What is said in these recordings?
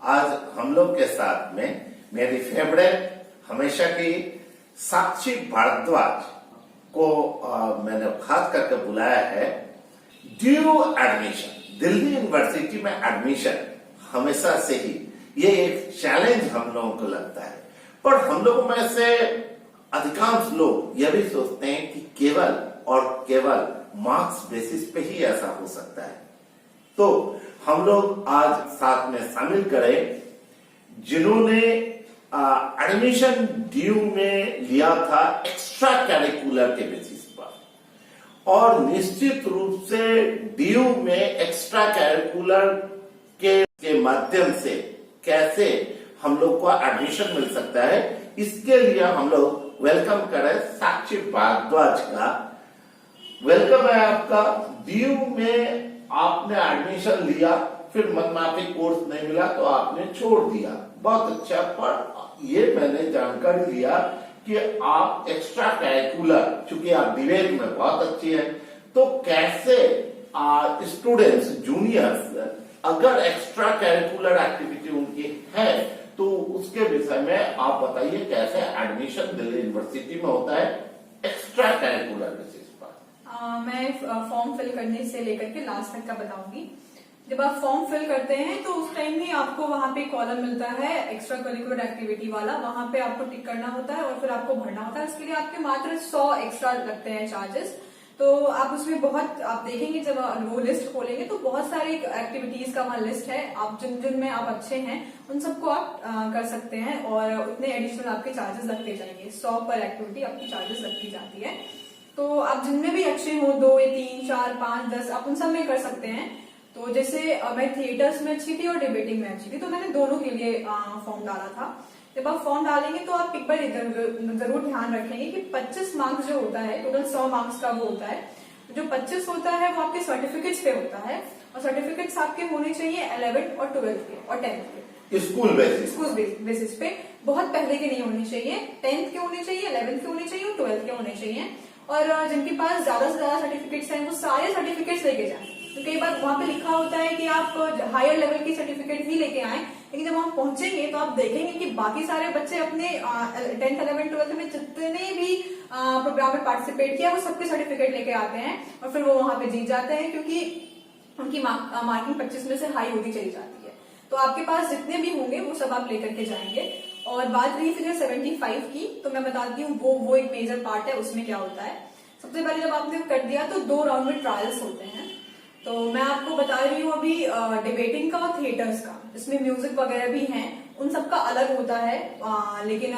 आज हम लोग के साथ में मेरी फेवरेट हमेशा की साक्षी भारद्वाज को मैंने खास करके बुलाया है। ड्यू एडमिशन, दिल्ली यूनिवर्सिटी में एडमिशन हमेशा से ही ये एक चैलेंज हम लोगों को लगता है, पर हम लोगों में से अधिकांश लोग यह भी सोचते हैं कि केवल और केवल मार्क्स बेसिस पे ही ऐसा हो सकता है। तो हम लोग आज साथ में शामिल करें जिन्होंने एडमिशन ड्यू में लिया था एक्स्ट्रा कैरिकुलर के बेसिस पर, और निश्चित रूप से ड्यू में एक्स्ट्रा कैरिकुलर के माध्यम से कैसे हम लोग को एडमिशन मिल सकता है, इसके लिए हम लोग वेलकम करें साक्षी भारद्वाज का। वेलकम है आपका। ड्यू में आपने एडमिशन लिया, फिर मनमाफी कोर्स नहीं मिला तो आपने छोड़ दिया, बहुत अच्छा। पर ये मैंने जानकारी लिया कि आप एक्स्ट्रा कैरिकुलर, चूंकि आप डिबेट में बहुत अच्छी है, तो कैसे स्टूडेंट्स जूनियर्स अगर एक्स्ट्रा कैरिकुलर एक्टिविटी उनकी है तो उसके विषय में आप बताइए कैसे एडमिशन दिल्ली यूनिवर्सिटी में होता है एक्स्ट्रा कैरिकुलर बेसिस पर। मैं फॉर्म फिल करने से लेकर के लास्ट तक का बताऊंगी। जब आप फॉर्म फिल करते हैं तो उस टाइम में आपको वहां पे कॉलम मिलता है एक्स्ट्रा करिकुलर एक्टिविटी वाला, वहां पे आपको टिक करना होता है और फिर आपको भरना होता है। इसके लिए आपके मात्र 100 एक्स्ट्रा लगते हैं चार्जेस। तो आप उसमें बहुत आप देखेंगे जब वो लिस्ट खोलेंगे तो बहुत सारी एक्टिविटीज का वहाँ लिस्ट है। आप जिनमें आप अच्छे हैं उन सबको आप कर सकते हैं और उतने एडिशनल आपके चार्जेस लगते जाएंगे। 100 पर एक्टिविटी आपकी चार्जेस लगती जाती है। तो आप जिनमें भी अच्छे हो, 2 या 3 4 5 10 आप उन सब में कर सकते हैं। तो जैसे मैं थिएटर्स में अच्छी थी और डिबेटिंग में अच्छी थी, तो मैंने दोनों के लिए फॉर्म डाला था। जब आप फॉर्म डालेंगे तो आप एक बार जरूर ध्यान रखेंगे कि 25 मार्क्स जो होता है, टोटल 100 मार्क्स का वो होता है। जो 25 होता है वो आपके सर्टिफिकेट्स पे होता है, और सर्टिफिकेट्स आपके होने चाहिए 11th और 12th के और 10th के स्कूल बेसिस पे। बहुत पहले के नहीं होने चाहिए, 10th के होने चाहिए, 11th के होने चाहिए और 12th के होने चाहिए। और जिनके पास ज्यादा से ज्यादा सर्टिफिकेट्स हैं वो सारे सर्टिफिकेट्स लेके जाएं। तो कई बार वहां पे लिखा होता है कि आप हायर लेवल की सर्टिफिकेट ही लेके आए, लेकिन जब वहां पहुंचेंगे तो आप देखेंगे कि बाकी सारे बच्चे अपने 10th 11th 12th में जितने भी प्रोग्राम में पार्टिसिपेट किया वो सबके सर्टिफिकेट लेके आते हैं और फिर वो वहां पे जीत जाते हैं, क्योंकि उनकी मार्किंग 25 में से हाई होती चली जाती है। तो आपके पास जितने भी होंगे वो सब आप लेकर के जाएंगे। और बात रही फिगर 75 की, तो मैं बताती हूँ वो एक मेजर पार्ट है। उसमें क्या होता है, सबसे पहले जब आपने कर दिया तो 2 राउंड में ट्रायल्स होते हैं। तो मैं आपको बता रही हूँ अभी डिबेटिंग का और थिएटर्स का, इसमें म्यूजिक वगैरह भी हैं, उन सबका अलग होता है। लेकिन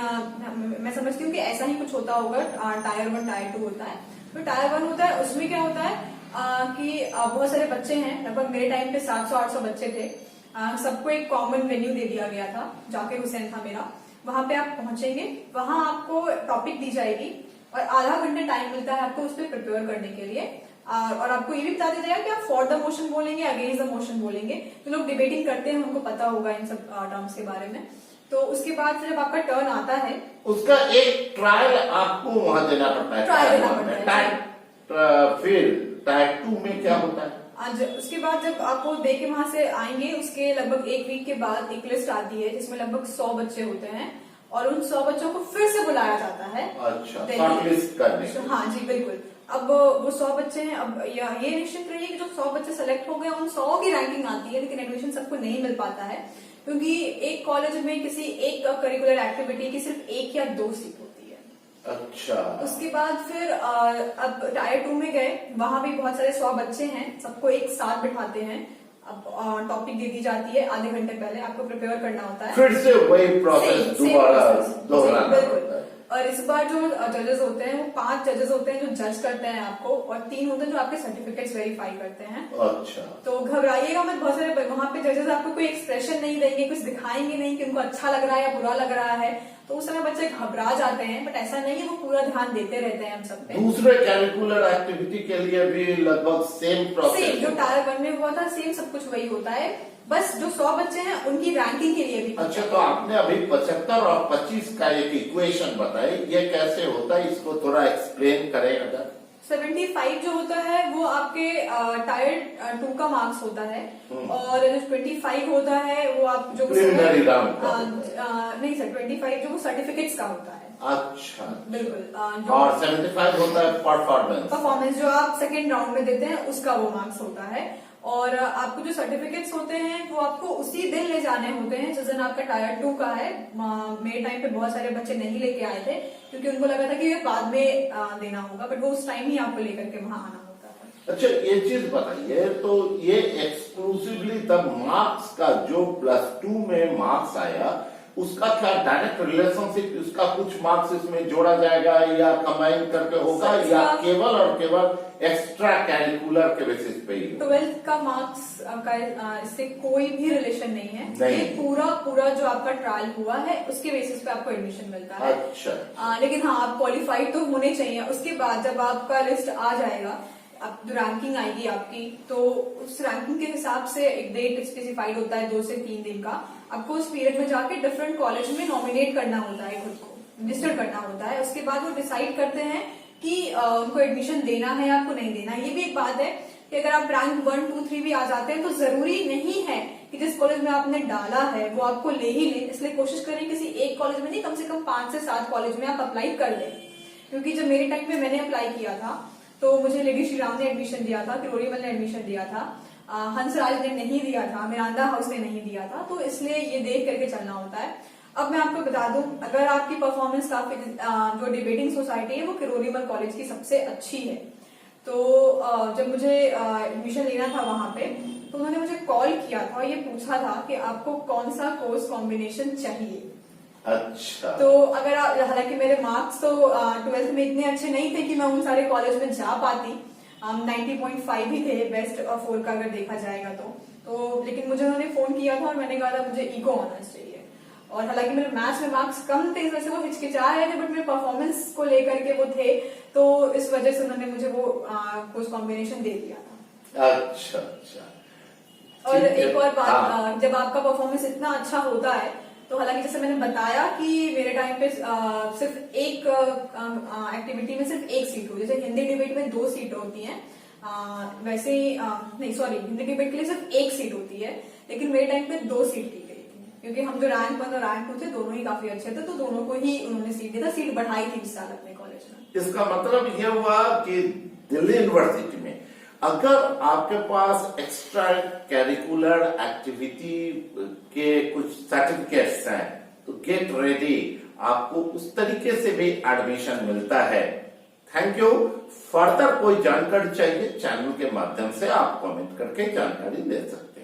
मैं समझती हूँ कि ऐसा ही कुछ होता होगा। टायर 1 टायर 2 होता है। तो टायर 1 होता है, उसमें क्या होता है कि बहुत सारे बच्चे हैं, लगभग मेरे टाइम पे 700-800 बच्चे थे। सबको एक कॉमन वेन्यू दे दिया गया था, जाकिर हुसैन था मेरा। वहां पे आप पहुंचेंगे, वहां आपको टॉपिक दी जाएगी और आधा घंटे टाइम मिलता है आपको उस पर प्रिपेयर करने के लिए। और आपको ये भी बता दिया जाएगा कि आप फॉर द मोशन बोलेंगे, अगेंस्ट द मोशन बोलेंगे। जो लोग डिबेटिंग करते हैं उनको पता होगा इन सब टर्म्स के बारे में। तो उसके बाद फिर जब आपका टर्न आता है, उसका एक ट्रायल आपको वहां देना पड़ता है। ट्रायल देना पड़ता है। फिर टायर 2 में क्या होता है? आज उसके बाद जब आपको दे के वहां से आएंगे, उसके लगभग 1 वीक के बाद एक लिस्ट आती है जिसमें लगभग 100 बच्चे होते हैं और उन 100 बच्चों को फिर से बुलाया जाता है। अच्छा, शॉर्टलिस्ट करने। हाँ जी बिल्कुल। अब वो 100 बच्चे हैं। अब ये निश्चित रहिए कि जो 100 बच्चे सेलेक्ट हो गए उन 100 की रैंकिंग आती है, लेकिन एडमिशन सबको नहीं मिल पाता है, क्योंकि एक कॉलेज में किसी एक करिकुलर एक्टिविटी की सिर्फ 1 या 2 सीट होती है। अच्छा। उसके बाद फिर अब टायर 2 में गए, वहां भी बहुत सारे 100 बच्चे हैं, सबको एक साथ बिठाते हैं। अब टॉपिक दे दी जाती है, आधे घंटे पहले आपको प्रिपेयर करना होता है। फिर से वही प्रोसेस दोहराना होता है। और इस बार जो जजेस होते हैं वो 5 जजेस होते हैं जो जज करते हैं आपको, और 3 होते हैं जो आपके सर्टिफिकेट्स वेरीफाई करते हैं। अच्छा। तो घबराइएगा मत, बहुत सारे वहां पे जजेस आपको कोई एक्सप्रेशन नहीं देंगे, कुछ दिखाएंगे नहीं कि उनको अच्छा लग रहा है या बुरा लग रहा है, तो उस समय बच्चे घबरा जाते हैं। बट ऐसा नहीं है, वो पूरा ध्यान देते रहते हैं हम सब पे। दूसरे कैरिकुलर एक्टिविटी के लिए भी लगभग सेम प्रोसेस, जो टायर 1 में हुआ था सेम सब कुछ वही होता है, बस जो 100 बच्चे हैं उनकी रैंकिंग के लिए भी। अच्छा, तो आपने अभी 75 और 25 का एक इक्वेशन बताई, ये कैसे होता है, इसको थोड़ा एक्सप्लेन करें अगर। 75 जो होता है वो आपके टायर 2 का मार्क्स होता है, और जो 25 होता है वो आप जो Preliminary round का नहीं सर, 25 जो वो सर्टिफिकेट्स का होता है। अच्छा, बिल्कुल। और 75 होता है परफॉर्मेंस जो आप सेकेंड राउंड में देते हैं उसका वो मार्क्स होता है। और आपको जो सर्टिफिकेट्स होते हैं वो आपको उसी दिन ले जाने होते हैं जिस दिन आपका टायर 2 का है। मेरे टाइम पे बहुत सारे बच्चे नहीं लेके आए थे क्योंकि उनको लगा था कि ये बाद में देना होगा, बट वो उस टाइम ही आपको लेकर के वहां आना होता है। अच्छा, ये चीज बताइए, तो ये एक्सक्लूसिवली तब मार्क्स का जो +2 में मार्क्स आया उसका क्या डायरेक्ट रिलेशनशिप, उसका कुछ मार्क्स इसमें जोड़ा जाएगा या कंबाइन करके होगा, या केवल और केवल एक्स्ट्रा कैरिकुलर के बेसिस पे ही? 12th का मार्क्स का इससे कोई भी रिलेशन नहीं है। ये पूरा जो आपका ट्रायल हुआ है उसके बेसिस पे आपको एडमिशन मिलता है। अच्छा। लेकिन हाँ, आप क्वालिफाइड तो होने चाहिए। उसके बाद जब आपका लिस्ट आ जाएगा, अब जो रैंकिंग आएगी आपकी, तो उस रैंकिंग के हिसाब से एक डेट स्पेसिफाइड होता है 2 से 3 दिन का। आपको उस पीरियड में जाके डिफरेंट कॉलेज में नॉमिनेट करना होता है, खुद को रजिस्टर करना होता है। उसके बाद वो डिसाइड करते हैं कि उनको एडमिशन देना है या आपको नहीं देना है। ये भी एक बात है कि अगर आप रैंक 1, 2, 3 भी आ जाते हैं तो जरूरी नहीं है कि जिस कॉलेज में आपने डाला है वो आपको ले ही ले। इसलिए कोशिश करें किसी एक कॉलेज में नहीं, कम से कम 5 से 7 कॉलेज में आप अप्लाई कर लें। क्योंकि जब मेरे टाइम पे मैंने अप्लाई किया था तो मुझे लेडी श्री राम ने एडमिशन दिया था, किरोड़ीमल ने एडमिशन दिया था, हंसराज ने नहीं दिया था, मिरांडा हाउस ने नहीं दिया था। तो इसलिए ये देख करके चलना होता है। अब मैं आपको बता दूं, अगर आपकी परफॉर्मेंस काफी जो डिबेटिंग सोसाइटी है वो किरोड़ीमल कॉलेज की सबसे अच्छी है। तो जब मुझे एडमिशन लेना था वहां पे, तो उन्होंने मुझे कॉल किया था और ये पूछा था कि आपको कौन सा कोर्स कॉम्बिनेशन चाहिए। अच्छा। तो अगर हालांकि मेरे मार्क्स तो 12th में इतने अच्छे नहीं थे कि मैं उन सारे कॉलेज में जा पाती। 90.5 ही थे बेस्ट 4 का अगर देखा जाएगा तो लेकिन मुझे उन्होंने फोन किया था और मैंने कहा था मुझे इको ऑनर्स चाहिए। और हालांकि मेरे मैथ्स में मार्क्स कम थे, इस वजह से वो हिचकिचा रहे थे, बट मेरे परफॉर्मेंस को लेकर के वो थे, तो इस वजह से उन्होंने मुझे वो कोर्स कॉम्बिनेशन दे दिया था। अच्छा अच्छा। और एक और बात, जब आपका परफॉर्मेंस इतना अच्छा होता है तो हालांकि जैसे मैंने बताया कि मेरे टाइम पे सिर्फ एक एक्टिविटी में सिर्फ एक सीट हो, जैसे हिंदी डिबेट में 2 सीट होती हैं, वैसे ही नहीं सॉरी, हिंदी डिबेट के लिए सिर्फ 1 सीट होती है, लेकिन मेरे टाइम पे 2 सीट की गई थी क्योंकि हम जो रैंक 1 और रैंक 2 थे दोनों ही काफी अच्छे थे, तो दोनों को ही उन्होंने सीट दिया था। सीट बढ़ाई थी इस साल अपने कॉलेज में। इसका मतलब यह हुआ कि दिल्ली यूनिवर्सिटी में अगर आपके पास एक्स्ट्रा कैरिकुलर एक्टिविटी के कुछ सर्टिफिकेट्स हैं तो गेट रेडी, आपको उस तरीके से भी एडमिशन मिलता है। Thank you. फर्दर कोई जानकारी चाहिए चैनल के माध्यम से आप कमेंट करके जानकारी दे सकते हैं।